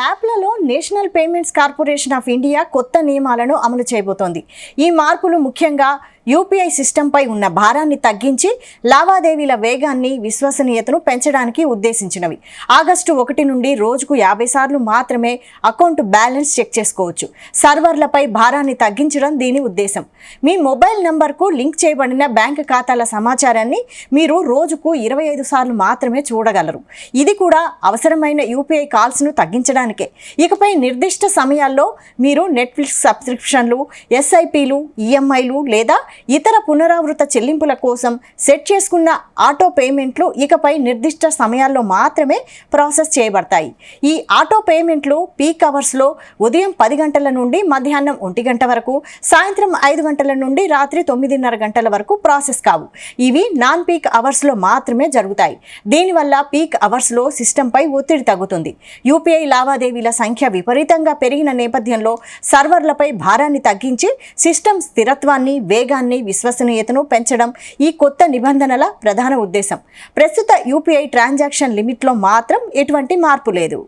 యాప్లలో National Payments Corporation of India కొత్త నియమాలను అమలు చేయబోతోంది. ఈ మార్పులు ముఖ్యంగా యూపీఐ సిస్టంపై ఉన్న భారాన్ని తగ్గించి లావాదేవీల వేగాన్ని, విశ్వసనీయతను పెంచడానికి ఉద్దేశించినవి. ఆగస్టు 1 నుండి రోజుకు 50 సార్లు మాత్రమే అకౌంట్ బ్యాలెన్స్ చెక్ చేసుకోవచ్చు. సర్వర్లపై భారాన్ని తగ్గించడం దీని ఉద్దేశం. మీ మొబైల్ నంబర్కు లింక్ చేయబడిన బ్యాంక్ ఖాతాల సమాచారాన్ని మీరు రోజుకు 25 సార్లు మాత్రమే చూడగలరు. ఇది కూడా అవసరమైన యూపీఐ కాల్స్ను తగ్గించడానికే. ఇకపై నిర్దిష్ట సమయాల్లో మీరు నెట్ఫ్లిక్స్ సబ్స్క్రిప్షన్లు, ఎస్ఐపీలు, ఈఎంఐలు లేదా ఇతర పునరావృత చెల్లింపుల కోసం సెట్ చేసుకున్న ఆటో పేమెంట్లు ఇకపై నిర్దిష్ట సమయాల్లో మాత్రమే ప్రాసెస్ చేయబడతాయి. ఈ ఆటో పేమెంట్లు పీక్ అవర్స్లో ఉదయం 10 గంటల నుండి మధ్యాహ్నం 1 గంట వరకు, సాయంత్రం 5 గంటల నుండి రాత్రి 9:30 గంటల వరకు ప్రాసెస్ కావు. ఇవి నాన్ పీక్ అవర్స్లో మాత్రమే జరుగుతాయి. దీనివల్ల పీక్ అవర్స్లో సిస్టంపై ఒత్తిడి తగ్గుతుంది. యూపీఐ లావాదేవీల సంఖ్య విపరీతంగా పెరిగిన నేపథ్యంలో సర్వర్లపై భారాన్ని తగ్గించి సిస్టమ్ స్థిరత్వాన్ని, వేగాన్ని, విశ్వసనీయతను పెంచడం ఈ కొత్త నిబంధనల ప్రధాన ఉద్దేశం. ప్రస్తుత యూపీఐ ట్రాన్సాక్షన్ లిమిట్లో మాత్రం ఎటువంటి మార్పు లేదు.